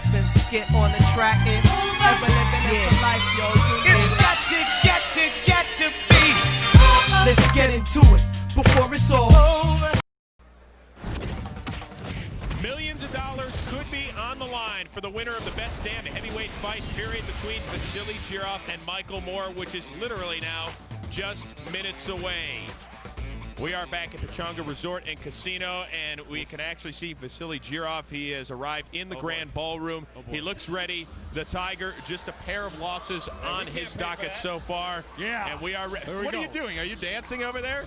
rapping skit on the track is ever living it for life, yo. It's got to be. Let's get into it before it's all over. Millions of dollars could be on the line for the winner of the best damn heavyweight fight period between Vasiliy Jirov and Michael Moorer, which is literally now just minutes away. We are back at Pechanga Resort and Casino, and we can actually see Vasiliy Jirov. He has arrived in the Grand Ballroom. He looks ready. The Tiger, just a pair of losses on his docket so far. Yeah. And we are ready. What are you doing? Are you dancing over there?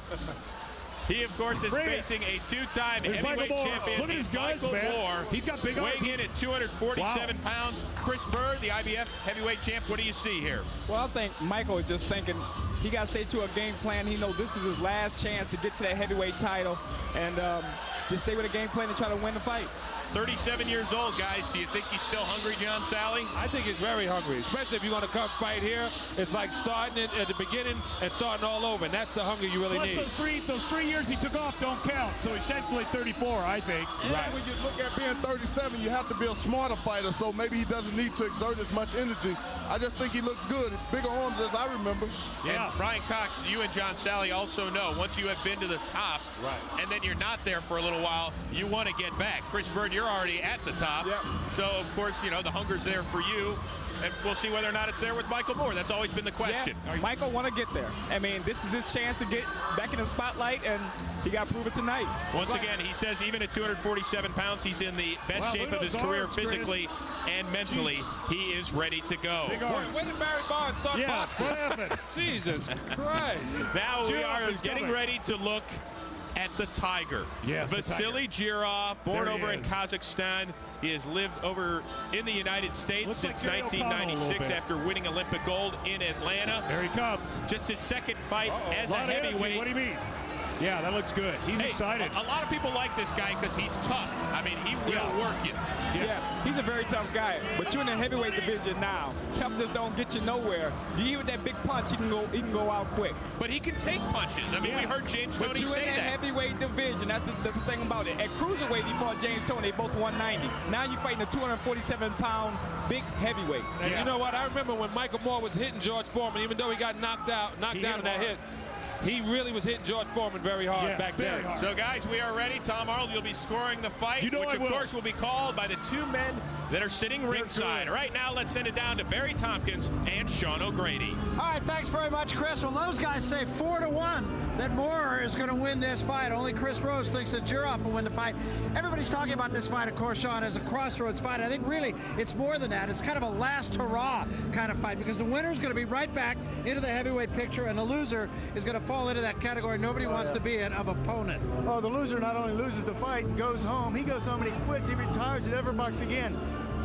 He, of course, is facing a two-time heavyweight champion. Look at his guns, man. Moorer. He's got big arms. Weighing in at 247 pounds. Chris Bird, the IBF heavyweight champ. What do you see here? Well, I think Michael is just thinking he got to stay to a game plan. He knows this is his last chance to get to that heavyweight title, and just stay with a game plan and try to win the fight. 37 years old, guys. Do you think he's still hungry, John Sally? I think he's very hungry, especially if you want to come fight here. It's like starting it at the beginning and starting all over, and that's the hunger you really need. Those three years he took off don't count, so he's technically 34, I think. Right. When you look at being 37, you have to be a smarter fighter, so maybe he doesn't need to exert as much energy. I just think he looks good. Bigger arms as I remember. Yeah. And Brian Cox, you and John Sally also know once you have been to the top, and then you're not there for a little while, you want to get back. Chris Bird, you're already at the top. Yep. So, of course, you know, the hunger's there for you. And we'll see whether or not it's there with Michael Moorer. That's always been the question. Yeah, Michael want to get there. I mean, this is his chance to get back in the spotlight, and he got to prove it tonight. Once again, he says even at 247 pounds, he's in the best shape of his career physically and mentally. He is ready to go. When did Barry Bonds start boxing? What happened? Jesus Christ. Now we are getting ready to look at the Tiger. Yes, Vasiliy Jirov, born over in Kazakhstan. He has lived over in the United States since 1996 after winning Olympic gold in Atlanta. There he comes. Just his second fight as a heavyweight. What do you mean? Yeah, that looks good. He's excited. A lot of people like this guy because he's tough. I mean, he will work you. Yeah, he's a very tough guy. But you're in the heavyweight division now. Toughness don't get you nowhere. You hear with that big punch, he can go out quick. But he can take punches. I mean, we heard James Toney say that. But you're in the heavyweight division. That's the thing about it. At cruiserweight, he fought James Toney. They both 190. Now you're fighting a 247-pound big heavyweight. And you know what? I remember when Michael Moorer was hitting George Foreman, even though he got knocked down in that hit. He really was hitting George Foreman very hard back then. So, guys, we are ready. Tom Arnold, you'll be scoring the fight, which, of course, will be called by the two men that are sitting ringside. Right now, let's send it down to Barry Tompkins and Sean O'Grady. All right, thanks very much, Chris. Well, those guys say 4-1 that Moorer is going to win this fight. Only Chris Rose thinks that Jirov will win the fight. Everybody's talking about this fight, of course, Sean, as a crossroads fight. I think really it's more than that. It's kind of a last hurrah kind of fight because the winner is going to be right back into the heavyweight picture, and the loser is going to fall into that category nobody wants to be in of opponent. Oh, the loser not only loses the fight and goes home, he goes home and he quits, he retires, and never box again.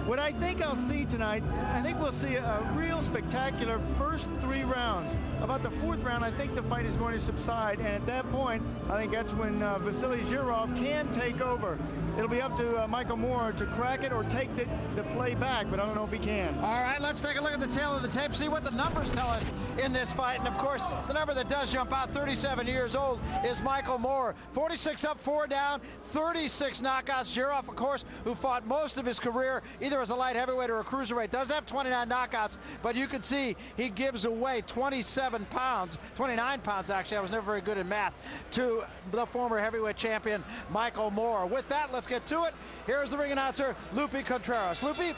What I think I'll see tonight, I think we'll see a real spectacular first 3 rounds. About the 4th round, I think the fight is going to subside, and at that point, I think that's when Vasiliy Jirov can take over. It'll be up to Michael Moorer to crack it or take the play back, but I don't know if he can. All right, let's take a look at the tail of the tape, see what the numbers tell us in this fight. And, of course, the number that does jump out, 37 years old, is Michael Moorer. 46 up, 4 down, 36 knockouts. Jirov, of course, who fought most of his career either as a light heavyweight or a cruiserweight, does have 29 knockouts, but you can see he gives away 27 pounds, 29 pounds actually, I was never very good in math, to the former heavyweight champion, Michael Moorer. With that, let's get to it. Here's the ring announcer, Lupe Contreras. Lupe?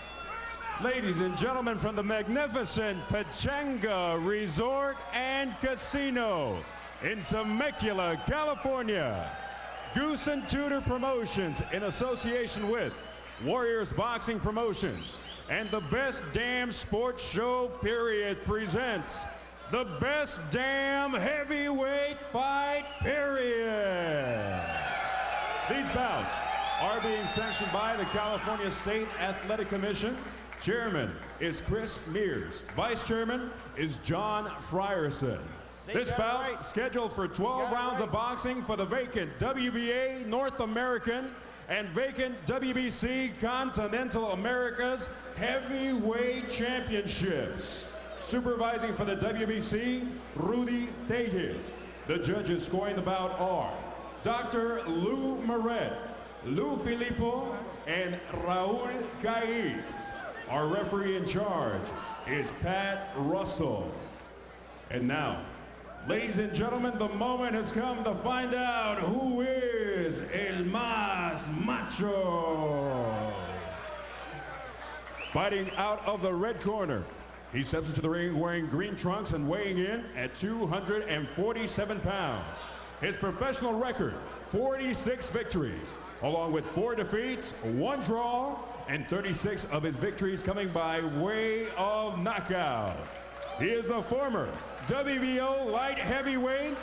Ladies and gentlemen, from the magnificent Pechanga Resort and Casino in Temecula, California, Goose and Tudor Promotions in association with Warriors Boxing Promotions and the Best Damn Sports Show period presents the Best Damn Heavyweight Fight period. These bouts are being sanctioned by the California State Athletic Commission. Chairman is Chris Mears. Vice Chairman is John Frierson. This bout scheduled for 12 rounds of boxing for the vacant WBA North American and vacant WBC Continental Americas Heavyweight Championships. Supervising for the WBC, Rudy Tejes. The judges scoring the bout are Dr. Lou Moret, Lou Filippo, and Raul Caiz. Our referee in charge is Pat Russell. And now, ladies and gentlemen, the moment has come to find out who is El Más Macho. Fighting out of the red corner, he steps into the ring wearing green trunks and weighing in at 247 pounds. His professional record, 46 victories, along with 4 defeats, 1 draw, and 36 of his victories coming by way of knockout. He is the former WBO light heavyweight,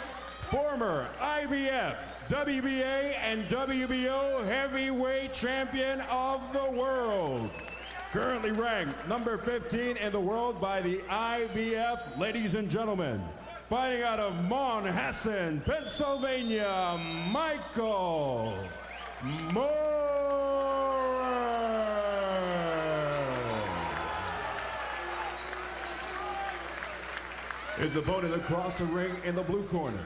former IBF, WBA, and WBO heavyweight champion of the world. Currently ranked number 15 in the world by the IBF, ladies and gentlemen. Fighting out of Manhasset, Pennsylvania, Michael Moorer. His opponent across the ring in the blue corner.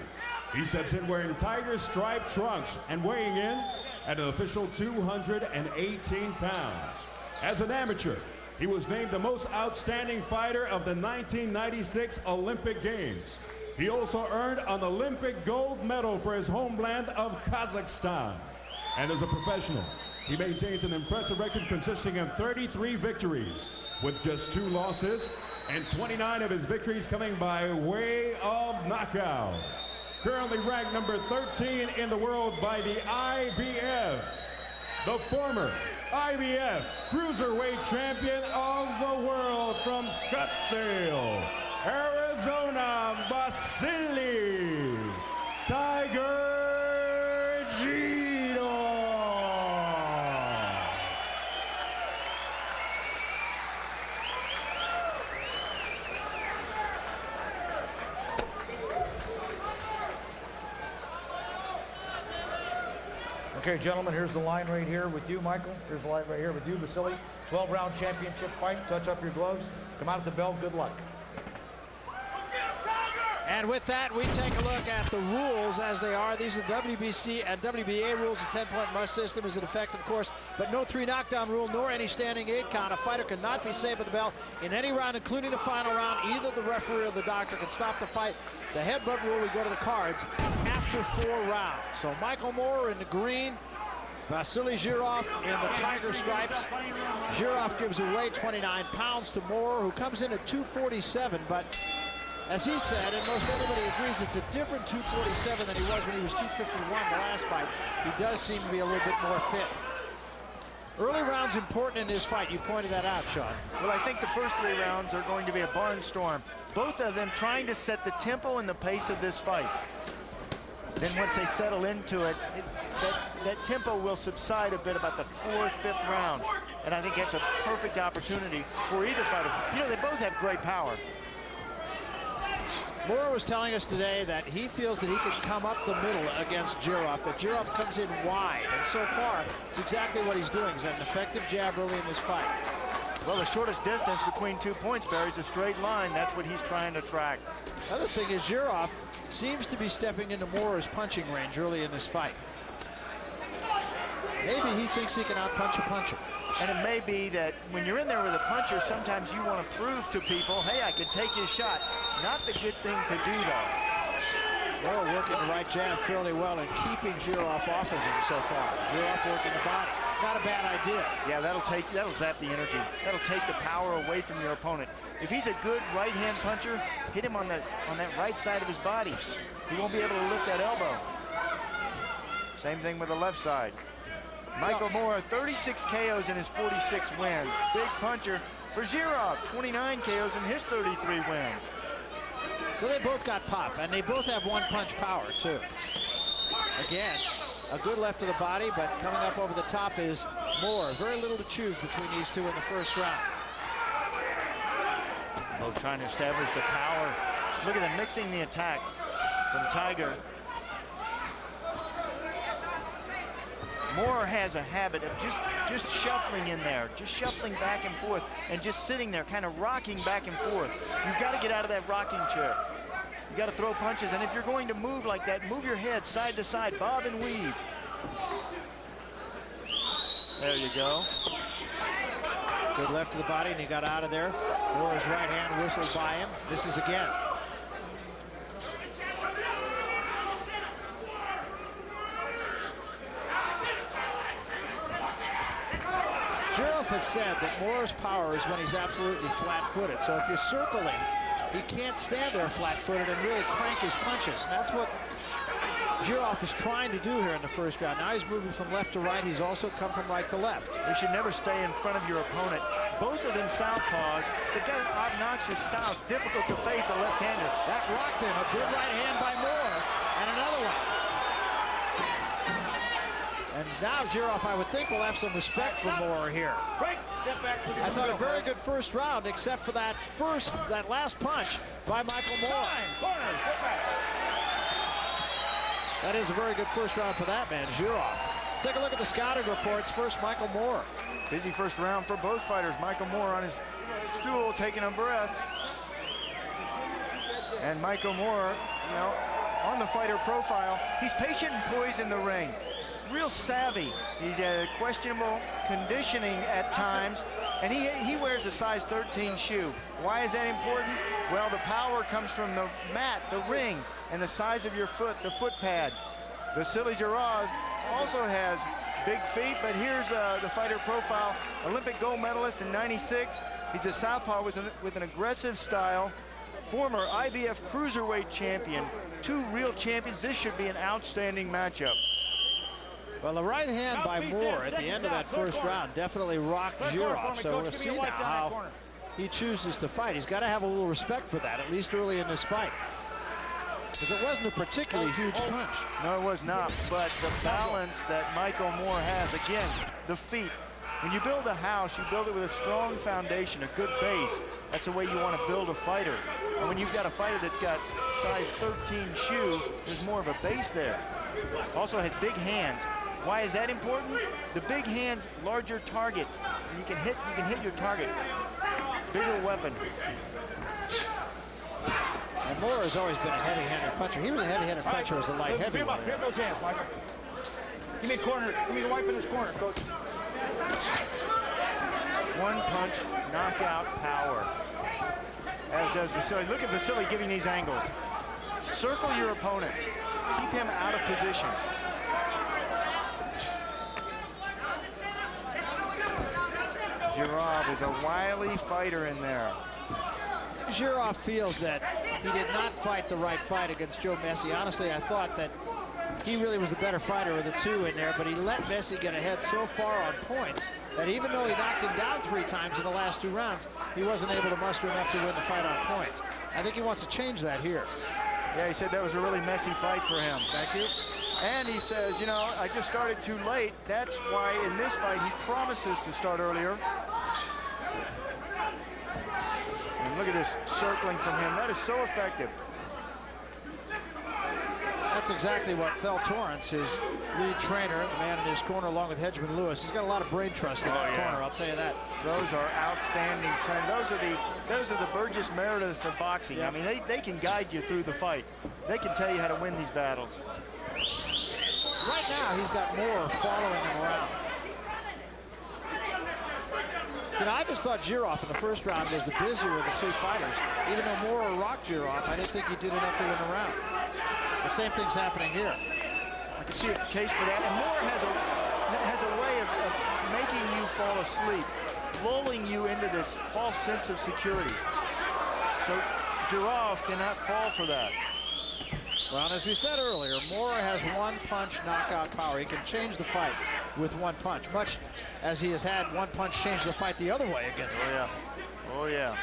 He steps in wearing tiger striped trunks and weighing in at an official 218 pounds. As an amateur, he was named the most outstanding fighter of the 1996 Olympic Games. He also earned an Olympic gold medal for his homeland of Kazakhstan. And as a professional, he maintains an impressive record consisting of 33 victories, with just 2 losses, and 29 of his victories coming by way of knockout. Currently ranked number 13 in the world by the IBF, the former IBF Cruiserweight Champion of the world from Scottsdale, Arizona, Vasiliy Tiger Jirov. Okay, gentlemen, here's the line right here with you, Michael. Here's the line right here with you, Vasiliy. 12-round championship fight. Touch up your gloves. Come out at the bell. Good luck. And with that, we take a look at the rules as they are. These are the WBC and WBA rules. A 10-point must system is in effect, of course, but no 3 knockdown rule, nor any standing 8 count. A fighter cannot be safe at the bell in any round, including the final round. Either the referee or the doctor can stop the fight. The headbutt rule, we go to the cards after 4 rounds. So Michael Moorer in the green, Vasiliy Jirov in the tiger stripes. Jirov gives away 29 pounds to Moorer, who comes in at 247, but as he said, and most everybody agrees, it's a different 247 than he was when he was 251 the last fight. He does seem to be a little bit more fit. Early rounds important in this fight. You pointed that out, Sean. Well, I think the first 3 rounds are going to be a barnstorm. Both of them trying to set the tempo and the pace of this fight. Then once they settle into it, that tempo will subside a bit about the 4th, 5th round. And I think that's a perfect opportunity for either fighter. You know, they both have great power. Moorer was telling us today that he feels that he can come up the middle against Jirov, that Jirov comes in wide, and so far, it's exactly what he's doing. He's had an effective jab early in this fight. Well, the shortest distance between 2 points, Barry, is a straight line. That's what he's trying to track. The other thing is Jirov seems to be stepping into Moorer's punching range early in this fight. Maybe he thinks he can out-punch a puncher. And it may be that when you're in there with a puncher, sometimes you want to prove to people, hey, I can take his shot. Not the good thing to do, though. Moorer working the right jab fairly well and keeping Jirov off of him so far. Jirov working the body. Not a bad idea. Yeah, that'll zap the energy. That'll take the power away from your opponent. If he's a good right-hand puncher, hit him on that right side of his body. He won't be able to lift that elbow. Same thing with the left side. Michael Moorer, 36 KOs in his 46 wins. Big puncher for Jirov, 29 KOs in his 33 wins. So they both got pop, and they both have 1-punch power, too. Again, a good left to the body, but coming up over the top is Moorer. Very little to choose between these two in the first round. Both trying to establish the power. Look at them mixing the attack from Tiger. Moorer has a habit of just shuffling in there, just shuffling back and forth, and just sitting there, kind of rocking back and forth. You've got to get out of that rocking chair. You've got to throw punches, and if you're going to move like that, move your head side to side, bob and weave. There you go. Good left to the body, and he got out of there. Moorer's right hand whistled by him. Misses again. Jirov has said that Moorer's power is when he's absolutely flat-footed. So if you circle him, he can't stand there flat-footed and really crank his punches. And that's what Jirov is trying to do here in the first round. Now he's moving from left to right. He's also come from right to left. You should never stay in front of your opponent. Both of them southpaws. They've got an obnoxious style. It's difficult to face a left-hander. That rocked him. A good right hand by Moorer. And another one. And now Jirov, I would think, will have some respect for Moorer here. I thought a very good first round, except for that last punch by Michael Moorer. That is a very good first round for that man, Jirov. Let's take a look at the scouting reports. First, Michael Moorer. Busy first round for both fighters. Michael Moorer on his stool, taking a breath. And Michael Moorer, you know, on the fighter profile, he's patient and poised in the ring. Real savvy. He's a questionable conditioning at times, and he wears a size 13 shoe. Why is that important? Well, the power comes from the mat, the ring, and the size of your foot, the foot pad. Vasiliy Jirov also has big feet, but here's the fighter profile. Olympic gold medalist in '96. He's a southpaw with an aggressive style. Former IBF cruiserweight champion. Two real champions. This should be an outstanding matchup. Well, the right hand by Moorer at the end of that first round definitely rocked Jirov. So we'll see now how he chooses to fight. He's got to have a little respect for that, at least early in this fight. Because it wasn't a particularly huge punch. No, it was not. But the balance that Michael Moorer has, again, the feet. When you build a house, you build it with a strong foundation, a good base. That's the way you want to build a fighter. And when you've got a fighter that's got size 13 shoe, there's more of a base there. Also has big hands. Why is that important? The big hands, larger target. And you can hit your target. Bigger weapon. And Moorer has always been a heavy-handed puncher. He was a heavy-handed puncher as a light heavyweight. Grab those hands, Michael. Give me a corner. Give me the wife in this corner, coach. One punch, knockout power. As does Vasiliy. Look at Vasiliy giving these angles. Circle your opponent. Keep him out of position. Jirov is a wily fighter in there. Jirov feels that he did not fight the right fight against Joe Messi. Honestly, I thought that he really was the better fighter of the two in there, but he let Messi get ahead so far on points that even though he knocked him down 3 times in the last 2 rounds, he wasn't able to muster enough to win the fight on points. I think he wants to change that here. Yeah, he said that was a really messy fight for him. Thank you. And he says, you know, I just started too late. That's why in this fight he promises to start earlier. And look at this circling from him. That is so effective. That's exactly what Thel Torrance, his lead trainer, the man in his corner along with Hedgeman Lewis, he's got a lot of brain trust in that corner, I'll tell you that. Those are outstanding trends. Those are the Burgess Merediths of boxing. Yep. I mean, they can guide you through the fight. They can tell you how to win these battles. Right now, he's got Moorer following him around. You know, I just thought Jirov in the first round was the busier of the 2 fighters. Even though Moorer rocked Jirov, I didn't think he did enough to win the round. The same thing's happening here. I can see a case for that. And Moorer has a way of making you fall asleep, lulling you into this false sense of security. So Jirov cannot fall for that. Well, as we said earlier, Moorer has 1-punch knockout power. He can change the fight with 1 punch, much as he has had 1 punch change the fight the other way against him. Oh, yeah.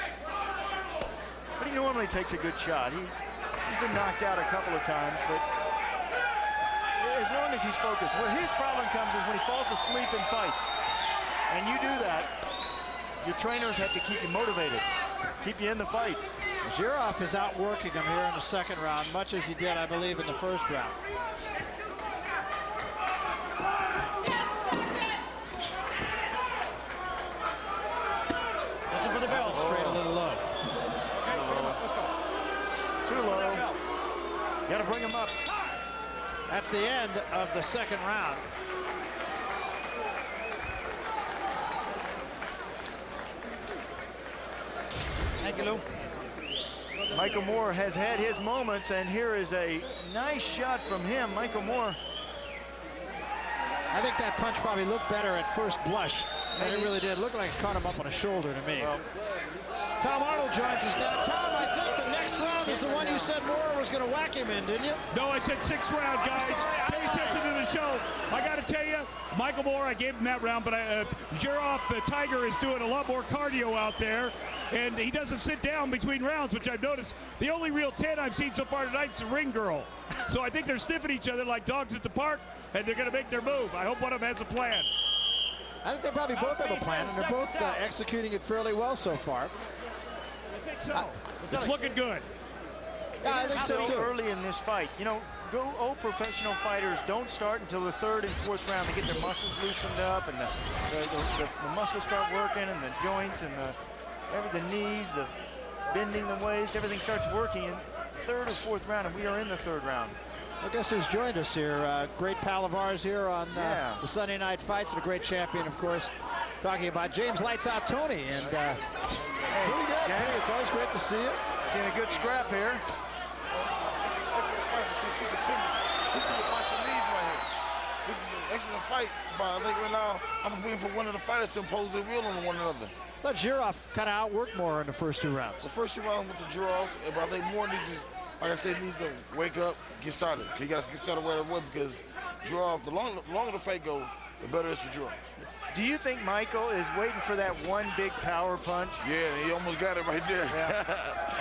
But he normally takes a good shot. He's been knocked out a couple of times, but as long as he's focused. Where his problem comes is when he falls asleep in fights. And you do that, your trainers have to keep you motivated, keep you in the fight. Jirov is outworking him here in the second round, much as he did, I believe, in the first round. Listen for the bell. Straight a little low. Okay, let's go. Too low. Got to bring him up. That's the end of the second round. Thank you, Lou. Michael Moorer has had his moments, and here is a nice shot from him. Michael Moorer. I think that punch probably looked better at first blush than it really did. Looked like it caught him up on his shoulder to me. Well, Tom Arnold joins us now. Tom, I think the next round is the one you said Moorer was going to whack him in, didn't you? No, I said 6th round, guys. Pay attention to the show. I got to tell you, Michael Moorer, I gave him that round, but Jirov, the Tiger, is doing a lot more cardio out there, and he doesn't sit down between rounds, which I've noticed. The only real 10 I've seen so far tonight is a ring girl. So I think they're sniffing each other like dogs at the park, and they're going to make their move. I hope one of them has a plan. I think they probably both have a plan, and they're both executing it fairly well so far. I think so. It's looking good. Yeah, I think so, too. Early in this fight, you know, old professional fighters don't start until the 3rd and 4th round to get their muscles loosened up, and the muscles start working, and the joints, and the knees, the bending the waist, everything starts working in 3rd or 4th round, and we are in the 3rd round. I guess who's joined us here? Great pal of ours here on the Sunday Night Fights, and a great champion, of course, talking about James Lights Out Tony. And pretty good. James. It's always great to see you. Seeing a good scrap here. This is a box of knees right here. This is an excellent fight, but I think right now I'm waiting for one of the fighters to impose their will on one another. But Jirov kind of outworked Moorer in the first 2 rounds. The first 2 rounds with the Jirov, but I think Moorer needs to, like I said, needs to wake up, get started. He got to get started right away because Jirov, the longer the fight goes, the better it is for Jirov. Do you think Michael is waiting for that one big power punch? Yeah, he almost got it right there. Yeah.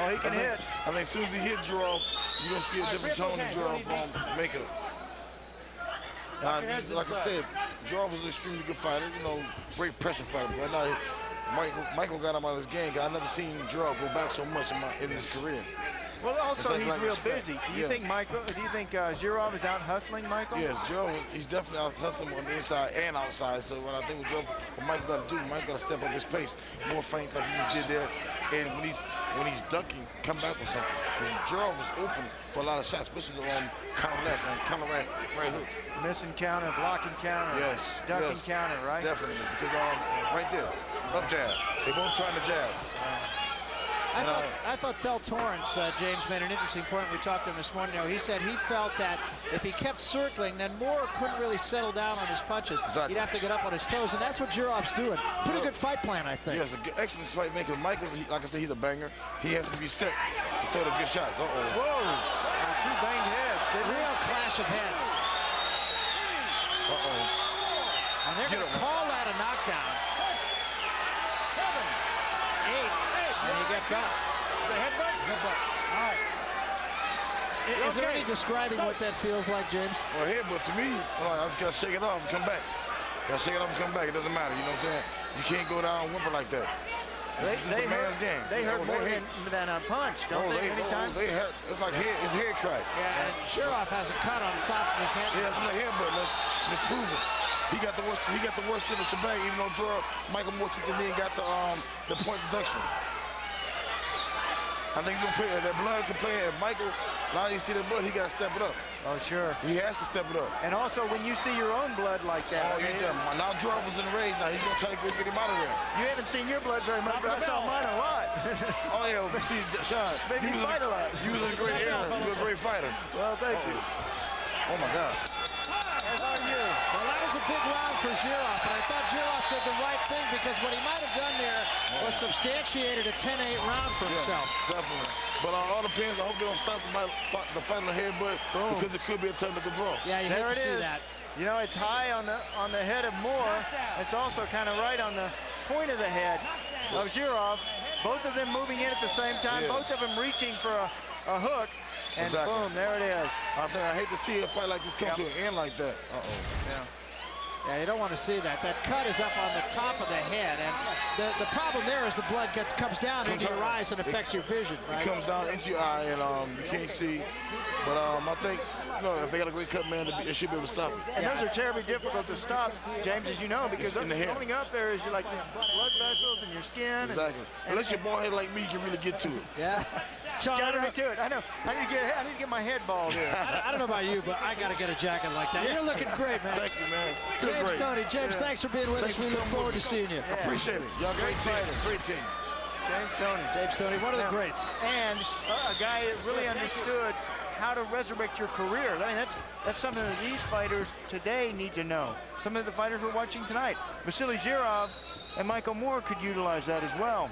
Oh, he can hit. I think as soon as he hit Jirov, you're going to see a different tone in Jirov makeup. Like I said, Jirov is an extremely good fighter, you know, great pressure fighter. But right now, Michael got him out of his game. I've never seen Jirov go back so much in his career. Well, also he's real busy. Do you think Jirov is out hustling Michael? Yes, Jirov, he's definitely out hustling on the inside and outside. So what I think what Michael got to do, Michael got to step up his pace, more feints like he just did there. And when he's ducking, come back with something. Jirov was open for a lot of shots, especially on counter left and counter right hook. Missing counter, blocking counter, yes, ducking counter, right? Definitely, because right there, up jab. They both trying to jab. I thought Del Torrance, James, made an interesting point. We talked to him this morning. You know, he said he felt that if he kept circling, then Moorer couldn't really settle down on his punches. Exactly. He'd have to get up on his toes, and that's what Jirov's doing. Pretty good fight plan, I think. Yes, excellent fight maker. Michael, like I said, he's a banger. He has to be set to throw the good shots. Uh-oh. Whoa, 2 banged heads. Real clash of heads. Uh-oh. And they're going to call that a knockdown. 8. And he gets up. The headbutt? Headbutt. All right. Is there any describing what that feels like, James? Well, headbutt to me, I just got to shake it off and come back. Got to shake it off and come back. It doesn't matter, you know what I'm saying? You can't go down and whimper like that. It's a man's game. They hurt more than a punch, don't they? Anytime? They hurt. It's like it's head crack. Yeah, and Jirov has a cut on the top of his head. Yeah, it's not headbutt. Let's prove it. He got the worst of the shebang, even though Michael Moorer took the knee and got the point deduction. I think that blood can play. If Michael, now you see that blood, he got to step it up. Oh, sure. He has to step it up. And also, when you see your own blood like that. Oh, now Jirov was in the rage. Now he's going to try to get him out of there. You haven't seen your blood very much, but I saw mine a lot. Oh, yeah. See, Sean. Maybe you fight a lot. You was a great era. You were a great fighter. Well, thank you. Oh, my God. How about you? Well, that was a big round for Jirov, and I thought Jirov did the right thing because what he might have done there was substantiated a 10-8 round for himself. Definitely. But all depends. I hope they don't stop the fight on the headbutt because it could be a technical draw. Yeah, you hate to see that. You know, it's high on the head of Moorer. It's also kind of right on the point of the head of Jirov. Both of them moving in at the same time. Yeah. Both of them reaching for a hook. And boom, there it is. I hate to see a fight like this come to an end like that. Yeah, you don't want to see that. That cut is up on the top of the head, and the problem there is the blood comes down into your eyes and affects your vision, right? It comes down into your eye, and you can't see. But I think, if they got a great cut man, they should be able to stop it. And those are terribly difficult to stop, James, as you know, because coming up there is like your blood vessels and your skin. Exactly. Unless you're bald head like me, you can really get to it. Yeah. John, got right to it. I know. I need to get my head balled here. I don't know about you, but I got to get a jacket like that. You're looking great, man. Thank you, man. James, Tony. James, thanks for being with us. We look forward to seeing you. I appreciate it. Y'all great team. Great team. James Toney, one of the greats. And a guy that really understood how to resurrect your career. I mean, that's something that these fighters today need to know. Some of the fighters we're watching tonight. Vasiliy Jirov and Michael Moorer could utilize that as well.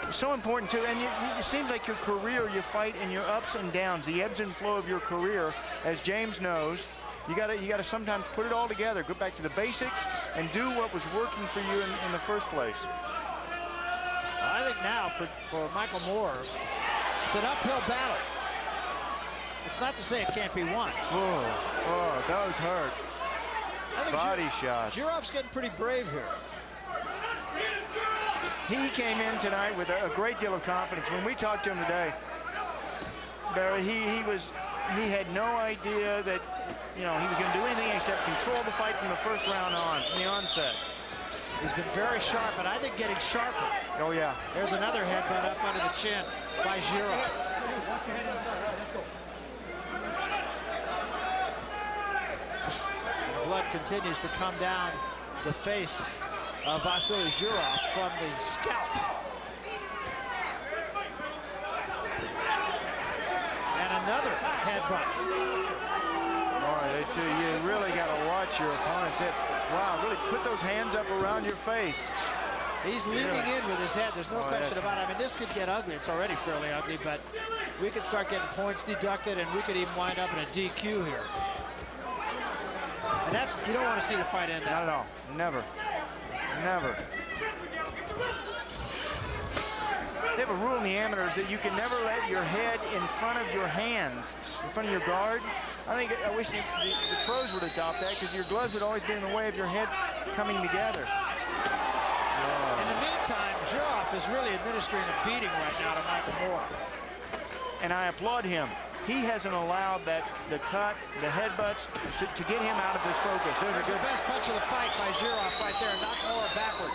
It's so important too, and it seems like your career, you fight in your ups and downs, the ebbs and flow of your career, as James knows. You gotta sometimes put it all together, go back to the basics, and do what was working for you in the first place. I think now for Michael Moorer, it's an uphill battle. It's not to say it can't be won. Oh, those hurt. I think Body shots. Jirov's getting pretty brave here. He came in tonight with a great deal of confidence. When we talked to him today, Barry, he had no idea that he was going to do anything except control the fight from the first round on, from the onset. He's been very sharp, and I think getting sharper. Oh, yeah. There's another headbutt up under the chin by Jirov. The blood continues to come down the face of Vasiliy Jirov from the scalp. And another headbutt. You really got to watch your opponent's head. Wow, really put those hands up around your face. He's leaning in with his head. There's no question about it. I mean, this could get ugly. It's already fairly ugly, but we could start getting points deducted, and we could even wind up in a DQ here. And that's, you don't want to see the fight end. No, never. Never. They have a rule in the amateurs that you can never let your head in front of your hands, in front of your guard. I wish the pros would adopt that, because your gloves would always be in the way of your heads coming together. In the meantime, Jirov is really administering a beating right now to Michael Moorer. And I applaud him. He hasn't allowed the cut, the headbutts, to get him out of his focus. There's the best punch of the fight by Jirov right there. Knocked Moorer backward.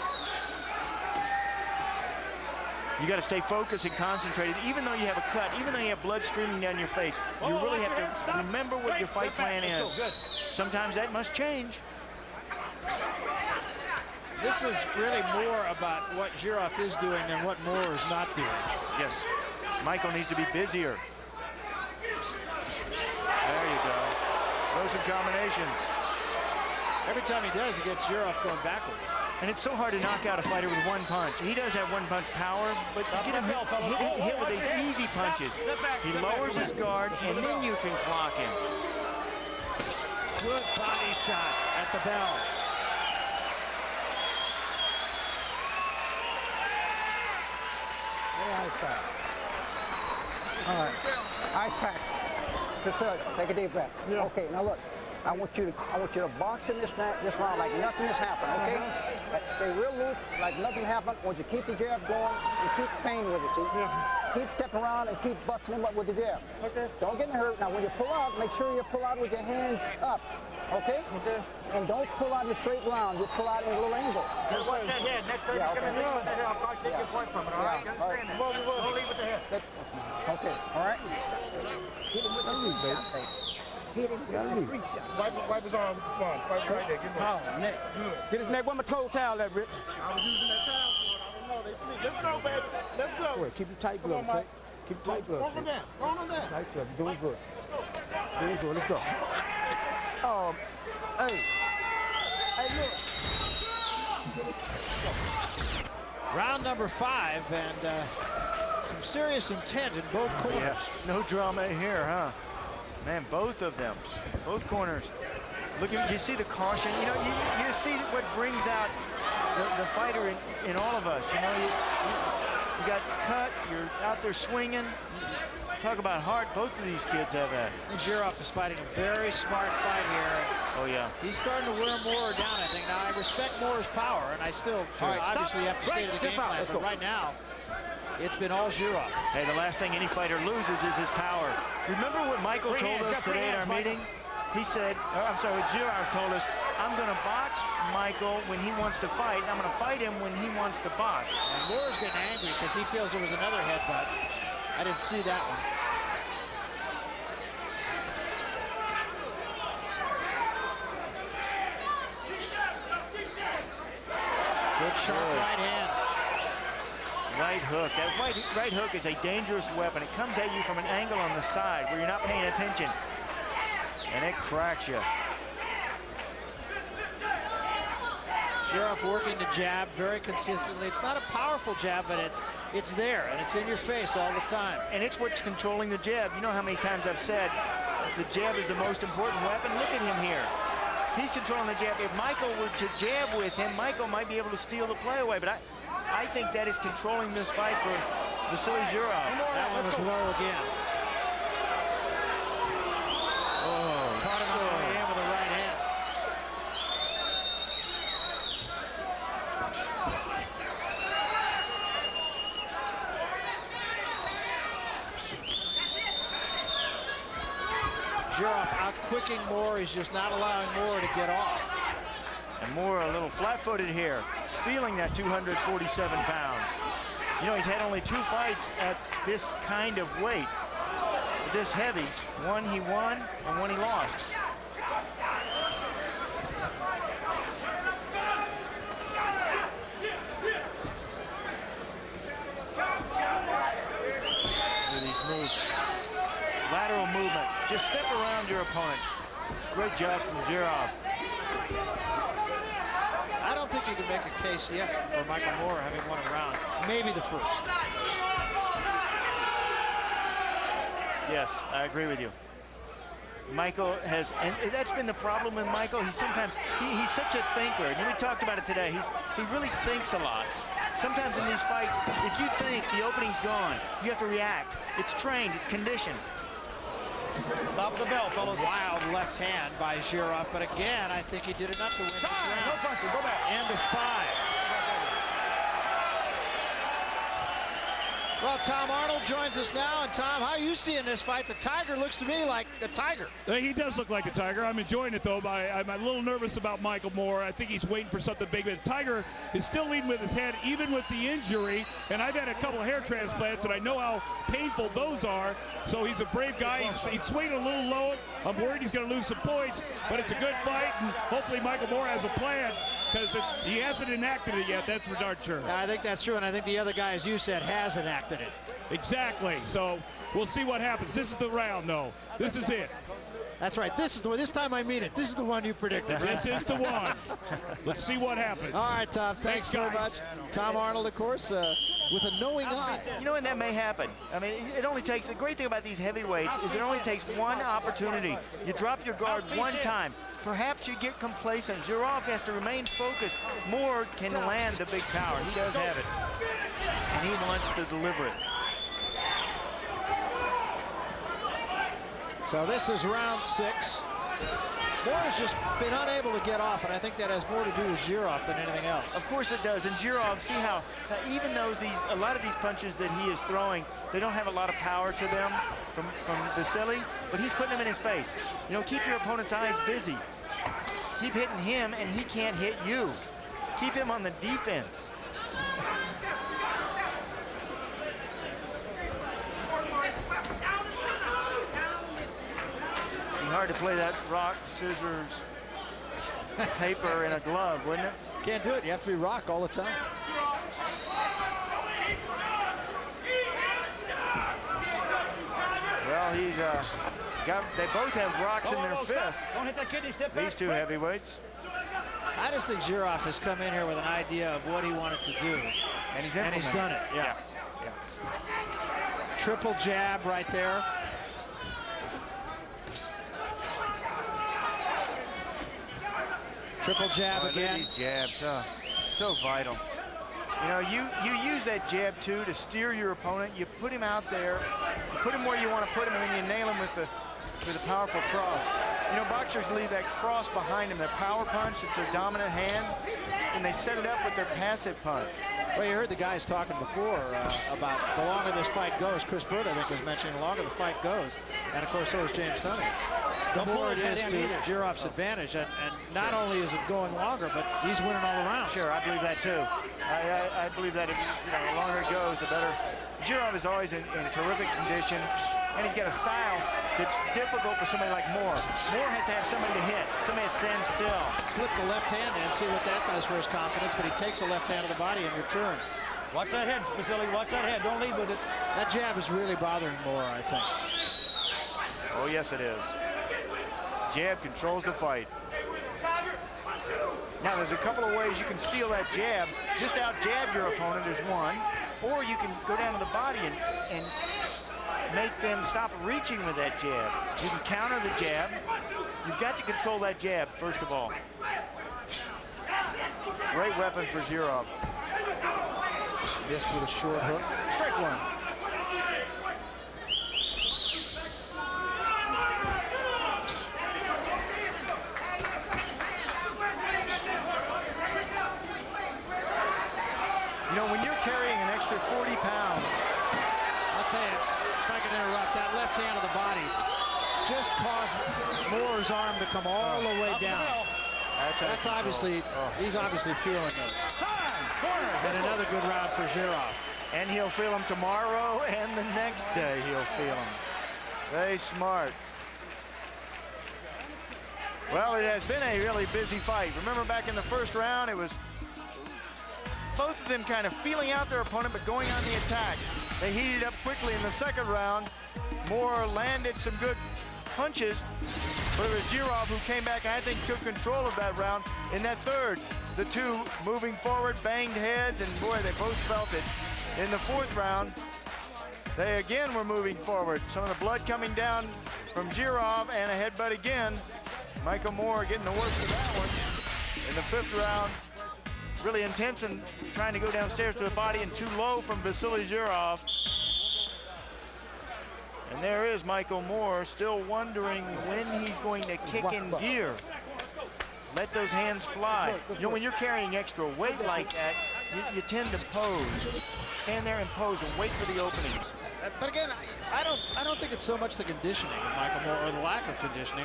You got to stay focused and concentrated, even though you have a cut, even though you have blood streaming down your face. You really have to remember what your fight plan is. Sometimes that must change. This is really more about what Jirov is doing than what Moorer is not doing. Yes. Michael needs to be busier. There you go. Throw some combinations. Every time he does, he gets Jirov going backward. And it's so hard to knock out a fighter with one punch. He does have one punch power, but you get him hit with these easy punches. He lowers his guard, and then you can clock him. Good body shot at the bell. Ice pack. All right. Ice pack. Vasiliy, take a deep breath. Yeah. Okay, now look. I want you to box in this round like nothing has happened, okay? Stay real loose, like nothing happened. I want you to keep the jab going and keep pain with it, see? Yeah. Keep stepping around and keep busting him up with the jab. Okay. Don't get hurt. Now, when you pull out, make sure you pull out with your hands up, okay? Okay. And don't pull out in a straight round. You pull out in a little angle. Watch that head. Next time you're going to leave with the head, I'll probably take your point from it, all right? You understand that? Don't leave with the head. Okay, all right? Hit him with the knee, baby. Hit him with the free shot. Wipe his arm with the sponge. Wipe right there. Get his towel, neck. Good. Get his neck. Where my toe towel at, Rip? I was using that towel for it. I don't know. They sleep. Let's go, baby. Let's go. Wait, keep your tight glove, okay? Keep your tight glove. Go on down. Go on down. Tight glove. You're doing good. Let's go. Doing good. Let's go. Hey. Hey, look. Round number 5, and some serious intent in both corners. Yeah. No drama here, huh? Man, both of them, both corners. Look at, you see the caution. You know, you see what brings out the fighter in all of us. You know, you got cut. You're out there swinging. Talk about heart. Both of these kids have that. And Jirov is fighting a very smart fight here. Oh yeah. He's starting to wear Moorer down, I think. Now I respect Moorer's power, and I still obviously have to stay to the game plan. But right now, it's been all Jirov. Hey, the last thing any fighter loses is his power. Remember what Michael told us today at our meeting? He said, Jirov told us, I'm going to box Michael when he wants to fight. I'm going to fight him when he wants to box. And Moorer's getting angry because he feels there was another headbutt. I didn't see that one. Good sharp right hand. Right hook. That right hook is a dangerous weapon. It comes at you from an angle on the side where you're not paying attention. And it cracks you. Jirov working the jab very consistently. It's not a powerful jab, but it's there, and it's in your face all the time. And it's what's controlling the jab. You know how many times I've said the jab is the most important weapon? Look at him here. He's controlling the jab. If Michael were to jab with him, Michael might be able to steal the play away. But I think that is controlling this fight for Vasiliy Jirov. That one was low again. Oh, caught him on the way in with a right hand. Jirov out-quicking Moorer. He's just not allowing Moorer to get off. And Moorer a little flat-footed here, feeling that 247 pounds. You know, he's had only 2 fights at this kind of weight, this heavy. One he won and one he lost. Look at these moves. Lateral movement. Just step around your opponent. Great job from Jirov. I don't think you can make a case yet for Michael Moorer having won a round. Maybe the first. Yes, I agree with you. Michael has, and that's been the problem with Michael. He's sometimes, he's such a thinker. And we talked about it today. He really thinks a lot. Sometimes in these fights, if you think the opening's gone, you have to react. It's trained, it's conditioned. Stop the bell, fellas. Wild left hand by Jirov, but again, I think he did enough to win this round. No punching, go back. End of 5. Well, Tom Arnold joins us now. And Tom, how are you seeing this fight? The Tiger looks to me like the Tiger. He does look like a Tiger. I'm enjoying it, though. I'm a little nervous about Michael Moorer. I think he's waiting for something big. But Tiger is still leading with his head, even with the injury. And I've had a couple of hair transplants, and I know how painful those are. So he's a brave guy. He's swinging a little low. I'm worried he's going to lose some points, but it's a good fight. And hopefully Michael Moorer has a plan, because he hasn't enacted it yet. That's for darn sure. I think that's true, and I think the other guy, as you said, has enacted it. Exactly. So we'll see what happens. This is the round, though. This is it. That's right. This is the one. This time I mean it. This is the one you predicted. This is the one. Let's see what happens. All right, Tom. Thanks very much. Tom Arnold, of course, with a knowing eye. You know, and that may happen. I mean, it only takes, the great thing about these heavyweights is it only takes one opportunity. You drop your guard one time. Perhaps you get complacent. Jirov has to remain focused. Moorer can land the big power. He does have it. And he wants to deliver it. So this is round 6. Moorer's just been unable to get off, and I think that has more to do with Jirov than anything else. Of course it does. And Jirov, see how even though a lot of these punches that he is throwing, they don't have a lot of power to them from Vasiliy, but he's putting them in his face. You know, keep your opponent's eyes busy. Keep hitting him, and he can't hit you. Keep him on the defense. Hard to play that rock, scissors, paper in a glove, wouldn't it? Can't do it. You have to be rock all the time. Well, he's they both have rocks in their fists. Don't hit that kidney, step back. These two heavyweights. I just think Jirov has come in here with an idea of what he wanted to do. And he's done it. Yeah. Triple jab right there. Triple jab again. These jabs, so vital. You know, you use that jab too to steer your opponent. You put him out there, you put him where you want to put him, and then you nail him with a powerful cross. You know, boxers leave that cross behind them. Their power punch, it's their dominant hand, and they set it up with their passive punch. Well, you heard the guys talking before about the longer this fight goes. Chris Bird, I think, was mentioning the longer the fight goes, and of course so is James Tunney. The more it is to Jirov's advantage, and not only is it going longer, but he's winning all the rounds. Sure, I believe that too. I believe that the longer it goes, the better. Jirov is always in terrific condition, and he's got a style that's difficult for somebody like Moorer. Moorer has to have somebody to hit, somebody to stand still. Slip the left hand in, see what that does for his confidence, but he takes the left hand of the body in return. Watch that head, Vasiliy. Watch that head. Don't lead with it. That jab is really bothering Moorer, I think. Oh, yes, it is. Jab controls the fight. Now, there's a couple of ways you can steal that jab. Just out-jab your opponent is one, or you can go down to the body and make them stop reaching with that jab. You can counter the jab. You've got to control that jab, first of all. Great weapon for Jirov. Missed with a short hook. Strike one. You know, when you're carrying an extra 40 pounds. I'll tell you, if I can interrupt, that left hand of the body just caused Moorer's arm to come all the way down. That's obviously, he's obviously feeling those. And another good round for Jirov. And he'll feel them tomorrow and the next day he'll feel them. Very smart. Well, it has been a really busy fight. Remember back in the first round, it was both of them kind of feeling out their opponent but going on the attack. They heated up quickly in the second round. Moorer landed some good punches, but it was Jirov who came back and I think took control of that round. In that third, the two moving forward, banged heads, and boy, they both felt it. In the fourth round, they again were moving forward. Some of the blood coming down from Jirov and a headbutt again. Michael Moorer getting the worst of that one. In the fifth round, really intense and trying to go downstairs to the body and too low from Vasiliy Jirov. And there is Michael Moorer still wondering when he's going to kick in gear. Let those hands fly. You know, when you're carrying extra weight like that, you tend to pose. Stand there and pose and wait for the openings. But again, I don't think it's so much the conditioning of Michael Moorer or the lack of conditioning.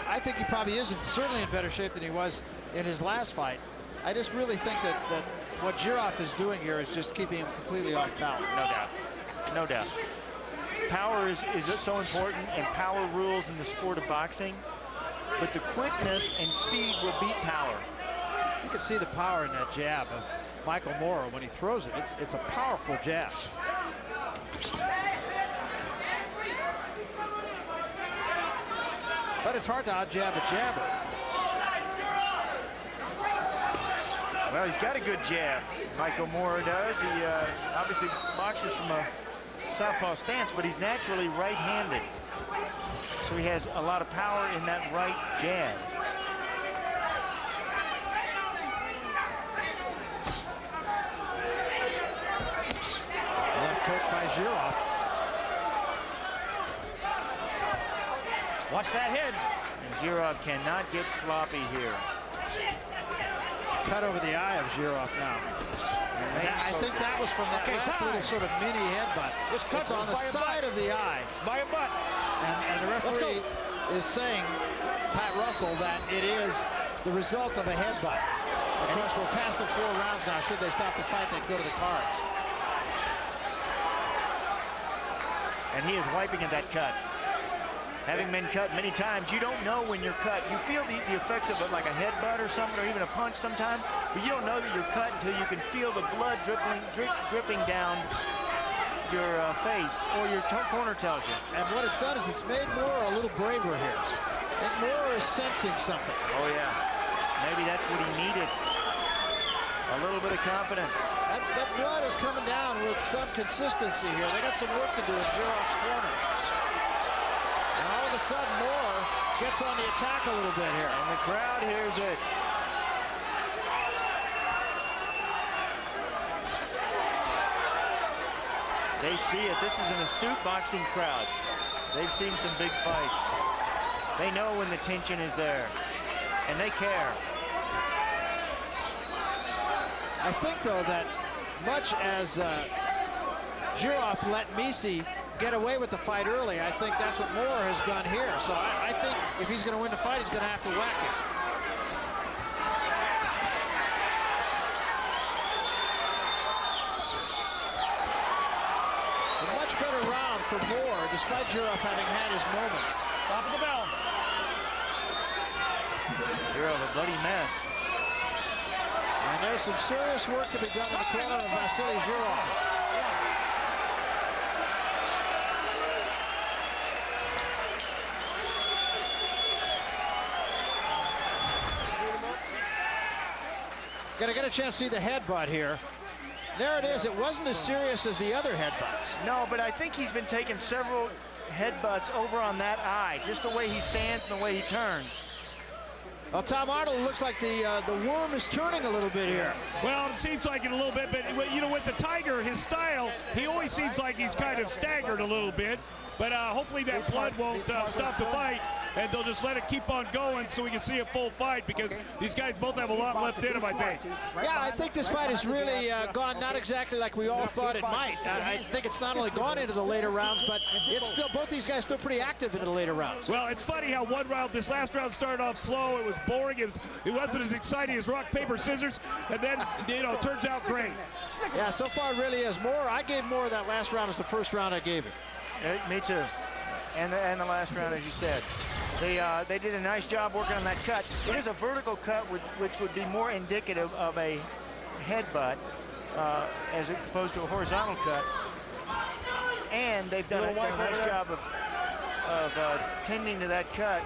I think he probably is certainly in better shape than he was in his last fight. I just really think that what Jirov is doing here is just keeping him completely off balance. No doubt. No doubt. Power is so important, and power rules in the sport of boxing. But the quickness and speed will beat power. You can see the power in that jab of Michael Moorer when he throws it. It's a powerful jab. But it's hard to out-jab a jabber. Well, he's got a good jab. Michael Moorer does. He obviously boxes from a southpaw stance, but he's naturally right-handed. So he has a lot of power in that right jab. Left hook by Jirov. Watch that head. And Jirov cannot get sloppy here. Cut over the eye of Jirov now. I think that was from that last little sort of mini headbutt. It's on the side of the eye. It's by a butt. And the referee is saying, Pat Russell, that it is the result of a headbutt. Of course, we're past the 4 rounds now. Should they stop the fight, they'd go to the cards. And he is wiping at that cut. Having been cut many times, you don't know when you're cut. You feel the effects of it like a headbutt or something, or even a punch sometime, but you don't know that you're cut until you can feel the blood dripping down your face, or your corner tells you. And what it's done is it's made Moorer a little braver here. And Moorer is sensing something. Oh, yeah. Maybe that's what he needed. A little bit of confidence. That blood is coming down with some consistency here. They got some work to do in Jirov's corner. And all of a sudden, Moorer gets on the attack a little bit here. And the crowd hears it. They see it. This is an astute boxing crowd. They've seen some big fights. They know when the tension is there, and they care. I think, though, that much as Jirov let Misi get away with the fight early, I think that's what Moorer has done here. So I think if he's going to win the fight, he's going to have to whack it. Better round for Moorer, despite Jirov having had his moments. Top of the bell. Jirov, a bloody mess. And And there's some serious work to be done in the corner of Vasiliy Jirov. Gonna get a chance to see the headbutt here. There it is. It wasn't as serious as the other headbutts. No, but I think he's been taking several headbutts over on that eye, just the way he stands and the way he turns. Well, Tom Arnold, looks like the worm is turning a little bit here. Well, it seems like it a little bit, but you know, with the Tiger, his style, he always seems like he's kind of staggered a little bit. But hopefully that blood won't stop the fight, and they'll just let it keep on going so we can see a full fight, because these guys both have a lot left in them, I think. Yeah, I think this fight has really gone not exactly like we all thought it might. I think it's not only gone into the later rounds, but it's still, both these guys still pretty active into the later rounds. Well, it's funny how this last round started off slow. It was boring. It wasn't as exciting as rock, paper, scissors, and then, you know, it turns out great. Yeah, so far it really is. I gave Moore that last round as the first round I gave it. Me too. And the last round, as you said. They did a nice job working on that cut. It is a vertical cut, which would be more indicative of a headbutt as opposed to a horizontal cut. And they've done a nice job of tending to that cut.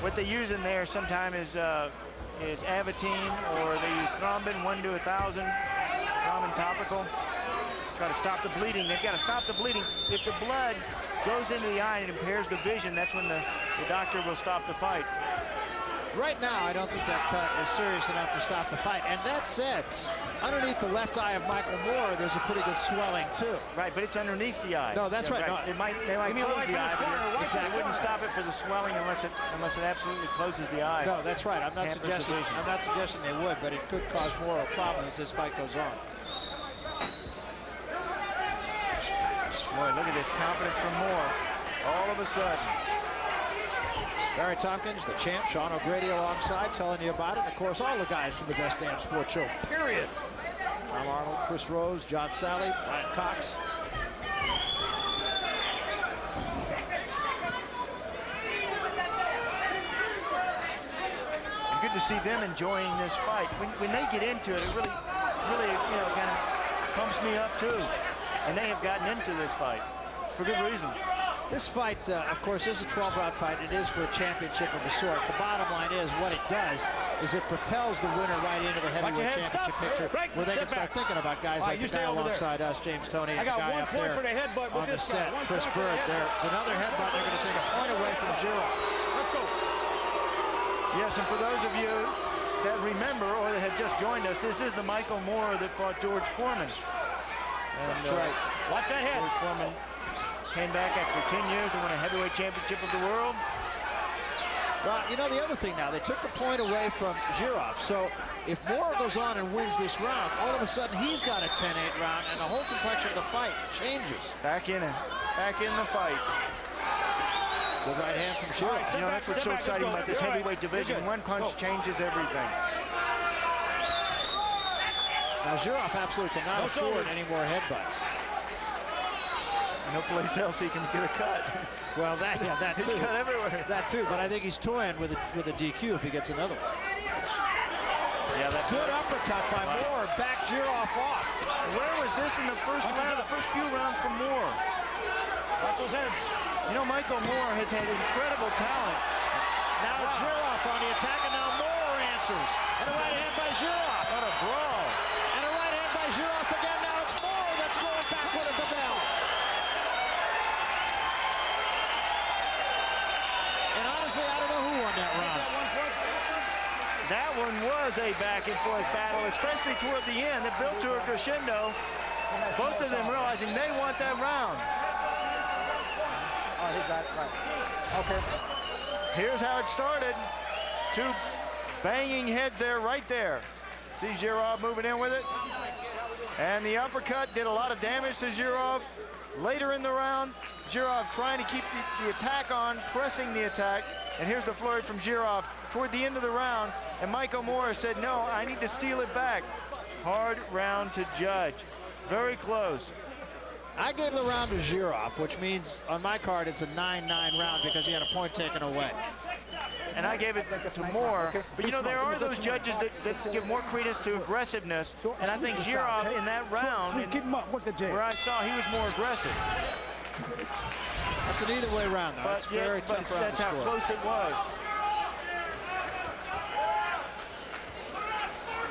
What they use in there sometimes is Avatine, or they use thrombin 1 to 1,000, thrombin topical. Try to stop the bleeding. They've got to stop the bleeding. If the blood goes into the eye and impairs the vision, that's when the doctor will stop the fight. Right now, I don't think that cut is serious enough to stop the fight. And that said, underneath the left eye of Michael Moore, there's a pretty good swelling, too. Right, but it's underneath the eye. No, that's right. No. They might close the eye, but it wouldn't stop it for the swelling unless it absolutely closes the eye. No, that's right. I'm not suggesting they would, but it could cause more of a problem as this fight goes on. Boy, look at this confidence from Moore. All of a sudden. Barry Tompkins, the champ, Sean O'Grady alongside, telling you about it. And of course, all the guys from the Best Damn Sports Show, period. Tom Arnold, Chris Rose, John Sally, Brian Cox. Good to see them enjoying this fight. When they get into it, it really, you know, kind of pumps me up too. And they have gotten into this fight for good reason. This fight, of course, is a 12-round fight. It is for a championship of the sort. The bottom line is, what it does is it propels the winner right into the heavyweight championship picture, where they can start thinking about guys like the guy alongside us, James Toney, and the guy up there on the set, Chris Bird. There's another headbutt. They're going to take a point away from Jirov. Let's go. Yes, and for those of you that remember or that have just joined us, this is the Michael Moore that fought George Foreman. And, that's right. Watch that head. George Foreman came back after 10 years to win a heavyweight championship of the world. Well, you know, the other thing now, they took the point away from Jirov. So if Moore goes on and wins this round, all of a sudden he's got a 10-8 round, and the whole complexion of the fight changes. Back in the fight. Good right hand from Jirov. You know, that's what's so exciting about this heavyweight division. One punch changes everything. Now, Jirov absolutely cannot afford any more headbutts. No place else he can get a cut. Well, that too. He's cut everywhere. That too, but I think he's toying with a DQ if he gets another one. Yeah, that good uppercut by Moore. Back Jirov off. Where was this in the first round? The first few rounds from Moore. Watch those heads. You know, Michael Moore has had incredible talent. Now it's Jirov on the attack, and now Moore answers. And a right hand by Jirov. What a brawl. And a right hand by Jirov again. Now it's Moore that's going backward at the bell. And honestly, I don't know who won that round. That one was a back-and-forth battle, especially toward the end. It built to a crescendo. Both of them realizing they want that round. Oh, he got it right. Okay. Here's how it started. Two banging heads there, right there. See Jirov moving in with it. And the uppercut did a lot of damage to Jirov. Later in the round, Jirov trying to keep the attack on, pressing the attack. And here's the flurry from Jirov toward the end of the round. And Michael Moore said, no, I need to steal it back. Hard round to judge. Very close. I gave the round to Jirov, which means on my card it's a 9-9 round because he had a point taken away. and I gave it to Moore. But you know, there are those judges that give more credence to aggressiveness, and I think Jirov in that round, where I saw he was more aggressive. That's an either way round, though. That's very tough round. That's how close it was.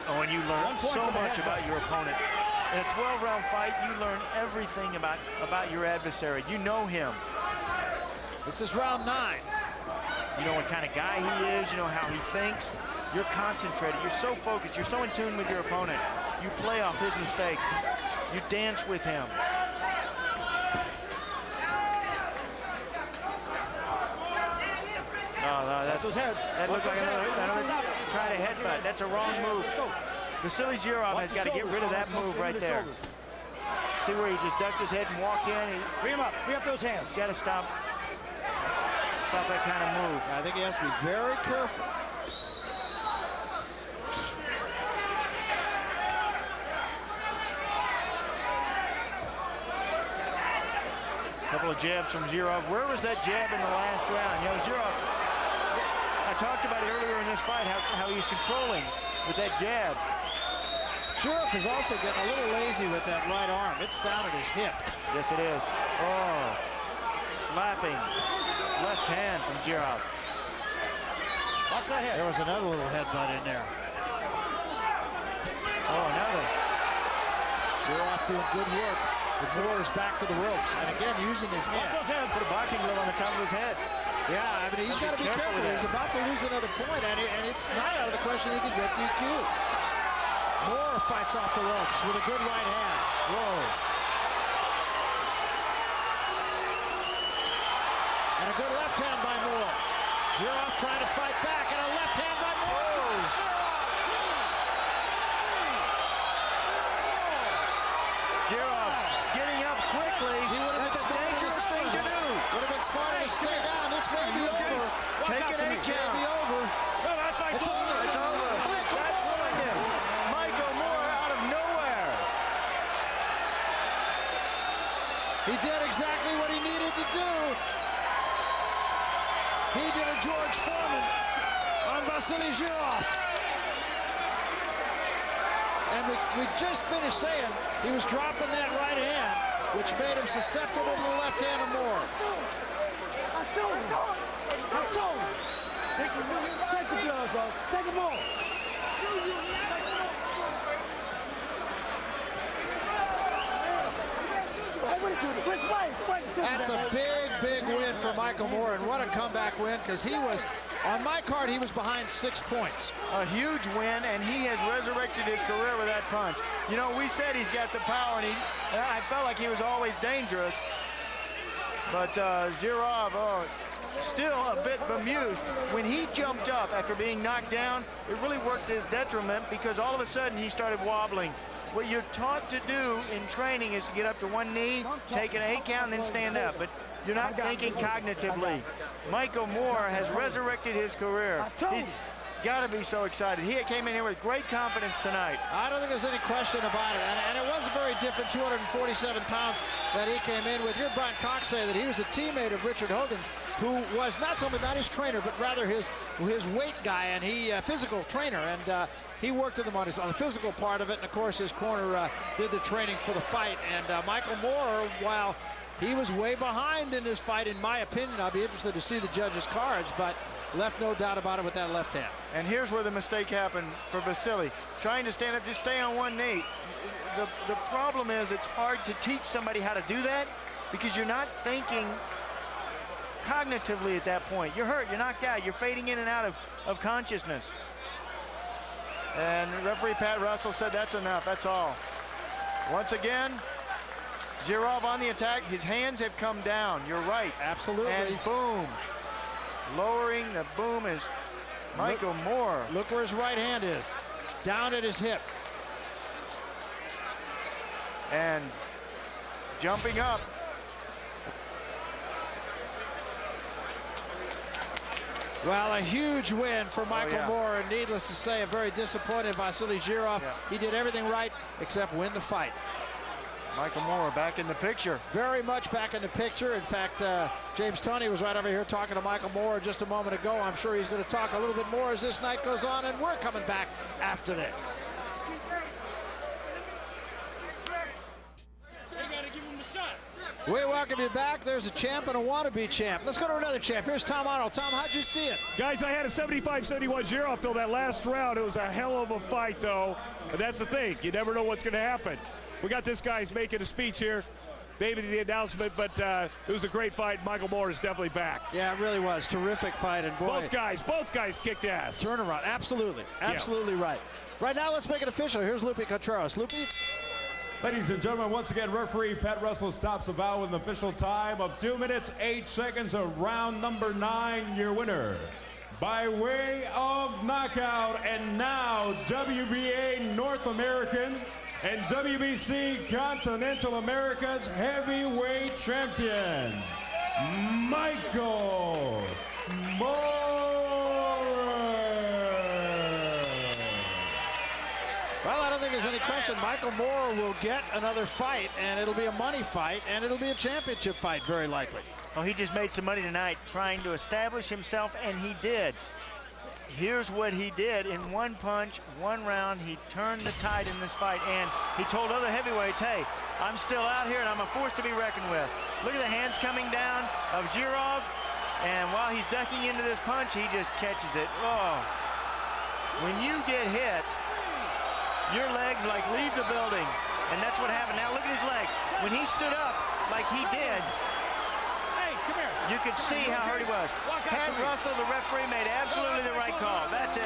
Oh, and you learn so much about your opponent. In a 12-round fight, you learn everything about your adversary. You know him. This is round 9. You know what kind of guy he is. You know how he thinks. You're concentrated. You're so focused. You're so in tune with your opponent. You play off his mistakes. You dance with him. No, that looks like another try to headbutt. That's a wrong move. Vasiliy Jirov has got to get rid of that move right there. See where he just ducked his head and walked in? Free him up. Free up those hands. He's got to stop that kind of move. I think he has to be very careful. Couple of jabs from Jirov. Where was that jab in the last round? You know, Jirov, I talked about it earlier in this fight, how he's controlling with that jab. Jirov is also getting a little lazy with that right arm. It's down at his hip. Yes, it is. Oh, slapping left hand from Jirov. Watch that head. There was another little headbutt in there. Oh, another. Jirov doing good work. The Moorer is back to the ropes, and again using his head. Watch those hands. Put a boxing glove on the top of his head. Yeah, I mean, he's got to be careful. He's about to lose another point, and it's not out of the question he could get DQ. Moorer fights off the ropes with a good right hand. Whoa. And a good left hand by Moorer. Jirov trying to fight back, and a left hand by Moorer. Jirov getting up quickly. That's a dangerous thing to do. Would have been smarter to stay down. This may be over. Take an 8 count. This may be over. It's over. It's over. That's won him. Michael Moore out of nowhere. He did exactly what he needed to do. He did a George Foreman on Vasiliy Jirov. And we just finished saying he was dropping that right hand, which made him susceptible to the left hand of Moore. Take the gloves off. Take them off. That's a big win for Michael Moore, and what a comeback win, because he was, on my card, he was behind 6 points. A huge win, and he has resurrected his career with that punch. You know, we said he's got the power, and I felt like he was always dangerous. But Jirov, still a bit bemused. When he jumped up after being knocked down, it really worked to his detriment, because all of a sudden he started wobbling. What you're taught to do in training is to get up to one knee, take an 8 count, and then stand up. But you're not thinking cognitively. Michael Moore has resurrected his career. He's got to be so excited. He came in here with great confidence tonight. I don't think there's any question about it. And it was a very different 247 pounds that he came in with. Here, Brian Cox say that he was a teammate of Richard Hogan's, who was not his trainer, but rather his weight guy, and he physical trainer. And he worked with him on the physical part of it, and of course his corner did the training for the fight. And Michael Moore, while he was way behind in this fight, in my opinion, I'll be interested to see the judges' cards, but left no doubt about it with that left hand. And here's where the mistake happened for Vasiliy. Trying to stand up, just stay on one knee. The problem is it's hard to teach somebody how to do that, because you're not thinking cognitively at that point. You're hurt, you're knocked out, you're fading in and out of consciousness. And referee Pat Russell said that's enough, that's all. Once again, Jirov on the attack. His hands have come down, you're right. Absolutely. And boom. Lowering the boom is Michael Moore. Look where his right hand is, down at his hip. And jumping up. Well, a huge win for Michael Moore, and needless to say, a very disappointed Vasiliy Jirov. He did everything right except win the fight. Michael Moorer back in the picture. Very much back in the picture. In fact, James Toney was right over here talking to Michael Moorer just a moment ago. I'm sure he's going to talk a little bit more as this night goes on, and we're coming back after this. We welcome you back. There's a champ and a wannabe champ. Let's go to another champ. Here's Tom Arnold. Tom, how'd you see it? Guys, I had a 75-71 Jirov till that last round. It was a hell of a fight, though. And that's the thing. You never know what's going to happen. We got this guy's making a speech here. Maybe the announcement, but it was a great fight. Michael Moorer is definitely back. Yeah, it really was. Terrific fight. And boy, both guys kicked ass. Turnaround. Absolutely. Absolutely right. Right now, let's make it official. Here's Lupe Contreras. Lupe? Ladies and gentlemen, once again, referee Pat Russell stops the bout with an official time of 2 minutes, 8 seconds of round number 9. Your winner, by way of knockout, and now WBA North American and WBC Continental America's heavyweight champion, Michael Moorer. Well, I don't think there's any question. Michael Moorer will get another fight, and it'll be a money fight, and it'll be a championship fight, very likely. Well, he just made some money tonight trying to establish himself, and he did. Here's what he did. In one punch, one round, he turned the tide in this fight, and he told other heavyweights, hey, I'm still out here, and I'm a force to be reckoned with. Look at the hands coming down of Jirov, and while he's ducking into this punch, he just catches it. Oh, when you get hit, your legs like leave the building, and that's what happened. Now look at his leg. When he stood up like he did, you could see how hurt he was. Pat Russell, the referee, made absolutely the right call. That's it.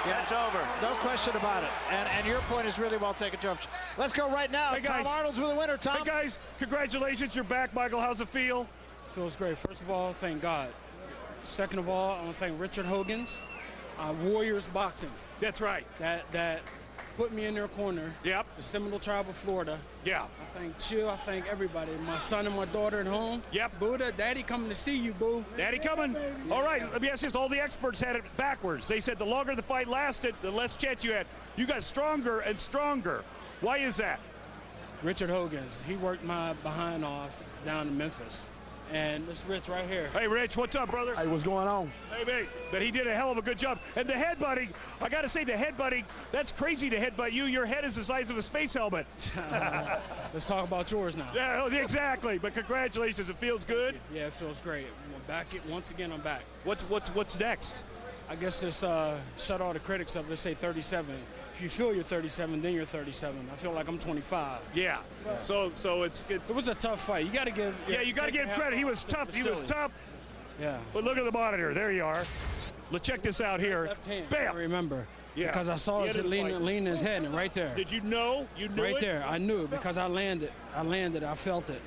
Yeah, that's over. No question about it. And your point is really well taken, Joe. Let's go right now. Hey, Tom Arnold's with the winner, Tom. Hey, guys, congratulations. You're back, Michael. How's it feel? Feels great. First of all, thank God. Second of all, I want to thank Richard Hogan's Warriors Boxing. That's right. That put me in their corner. Yep. The Seminole Tribe of Florida. Yeah. I thank Chill. I thank everybody. My son and my daughter at home. Yep. Buddha, Daddy coming to see you, boo. Daddy coming. All right, let me ask you this. All the experts had it backwards. They said the longer the fight lasted, the less chance you had. You got stronger and stronger. Why is that? Richard Hogan's. He worked my behind off down in Memphis. And this Rich right here. Hey, Rich, what's up, brother? Hey, what's going on? Hey, mate. But he did a hell of a good job. And the headbutting, I got to say, the headbutting, that's crazy to headbutt you. Your head is the size of a space helmet. Let's talk about yours now. Yeah, exactly. But congratulations. It feels good? Yeah, it feels great. I'm back. Once again, I'm back. What's next? I guess just shut all the critics up. Let's say 37. If you feel you're 37, then you're 37. I feel like I'm 25. Yeah. So it was a tough fight. You got to give. Yeah, you got to give him credit. He was tough. He was tough. Yeah. But look at the monitor. There you are. Let's check this out here. Left hand. Bam. I remember. Yeah. Because I saw it leaning his head, and right there. Did you know? You knew right it? there. I knew it because I landed. I felt it.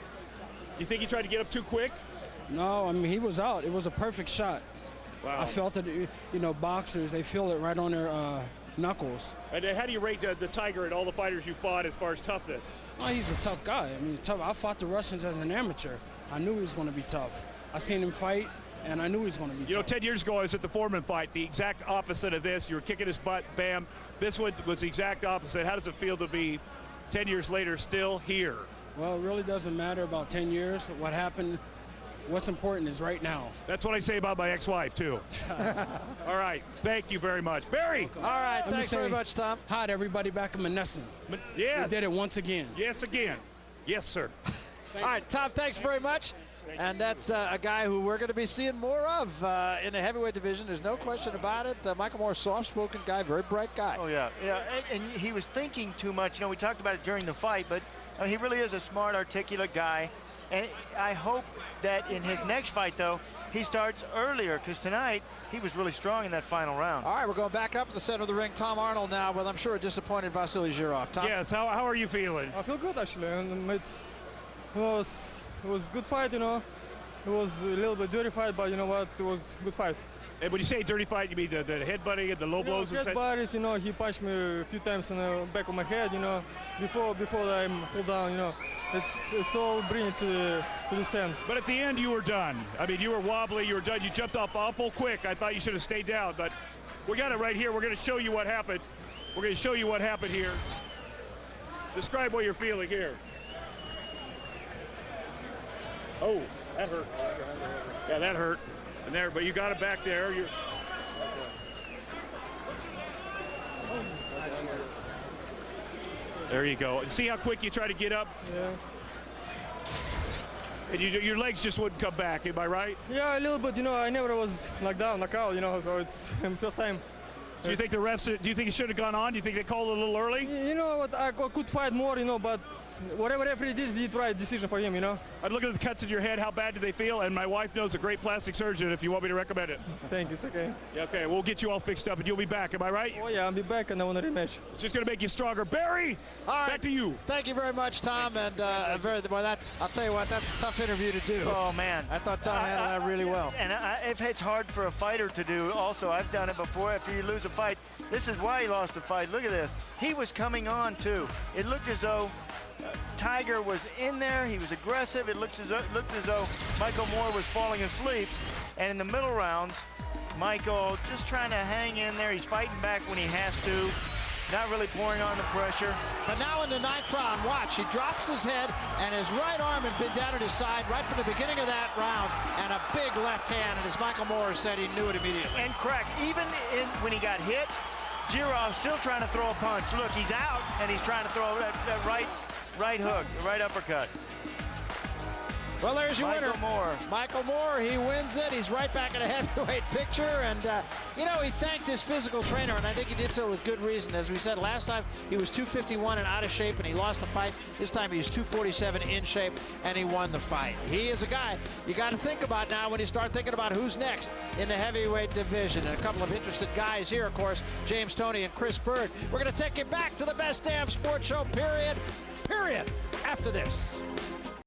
You think he tried to get up too quick? No, I mean, he was out. It was a perfect shot. Wow. I felt it. You know, boxers, they feel it right on their knuckles. And how do you rate the Tiger and all the fighters you fought as far as toughness? Well, he's a tough guy. I mean, tough. I fought the Russians as an amateur. I knew he was going to be tough. I seen him fight, and I knew he was going to be tough. You know, 10 years ago, I was at the Foreman fight, the exact opposite of this. You were kicking his butt, bam. This one was the exact opposite. How does it feel to be 10 years later still here? Well, it really doesn't matter about 10 years. What happened, what's important is right now. That's what I say about my ex-wife, too. All right. Thank you very much. Barry. All right. Thanks very much, Tom. Hi to everybody back in Menneson. Yes. We did it once again. Yes, again. Yes, sir. All right, Tom, thanks very much. And that's a guy who we're going to be seeing more of in the heavyweight division. There's no question about it. Michael Moorer, soft-spoken guy, very bright guy. Oh, yeah. And he was thinking too much. You know, we talked about it during the fight, but he really is a smart, articulate guy. And I hope that in his next fight, though, he starts earlier, because tonight he was really strong in that final round. All right, we're going back up at the center of the ring. Tom Arnold now with, I'm sure, a disappointed Vasiliy Jirov. Tom? Yes, how are you feeling? I feel good, actually. And it was a good fight, you know. It was a little bit dirty fight, but you know what? It was a good fight. And when you say dirty fight, you mean the headbutting and the low blows? Headbutts, you know, he punched me a few times in the back of my head, you know, before I fall down, you know. It's all bring it to the stand. But at the end, you were done. I mean, you were wobbly, you were done. You jumped off awful quick. I thought you should have stayed down, but we got it right here. We're going to show you what happened. We're going to show you what happened here. Describe what you're feeling here. Oh, that hurt. Yeah, that hurt. And there, but you got it back there. There you go. And see how quick you try to get up? Yeah. And your legs just wouldn't come back, am I right? Yeah, a little bit. You know, I never was knocked down, knockout, you know, so it's first time. Do you think the refs, do you think it should have gone on? Do you think they called it a little early? You know what, I could fight more, you know, but whatever referee did, he did right decision for him, you know. I'd look at the cuts in your head. How bad do they feel? And my wife knows a great plastic surgeon if you want me to recommend it. Thank you, it's okay. Yeah, okay, we'll get you all fixed up and you'll be back, am I right? Oh yeah, I'll be back and I want a rematch. It's just going to make you stronger. Barry, all right. Back to you. Thank you very much, Tom. And I'll tell you what, that's a tough interview to do. Oh, man. I thought Tom handled that really well. And if it's hard for a fighter to do also, I've done it before. After you lose a fight, this is why he lost the fight. Look at this. He was coming on, too. It looked as though Tiger was in there. He was aggressive. It looked as though Michael Moorer was falling asleep. And in the middle rounds, Michael just trying to hang in there. He's fighting back when he has to. Not really pouring on the pressure. But now in the 9th round, watch, he drops his head and his right arm had been down at his side right from the beginning of that round, and a big left hand, and as Michael Moorer said, he knew it immediately. And crack, even when he got hit, Jirov still trying to throw a punch. Look, he's out, and he's trying to throw that right hook, the right uppercut. Well, there's your winner. Moorer. Michael Moorer, he wins it. He's right back in a heavyweight picture. And, you know, he thanked his physical trainer, and I think he did so with good reason. As we said last time, he was 251 and out of shape, and he lost the fight. This time he was 247 in shape, and he won the fight. He is a guy you got to think about now when you start thinking about who's next in the heavyweight division. And a couple of interested guys here, of course, James Toney and Chris Bird. We're going to take you back to the best damn sports show, period, after this.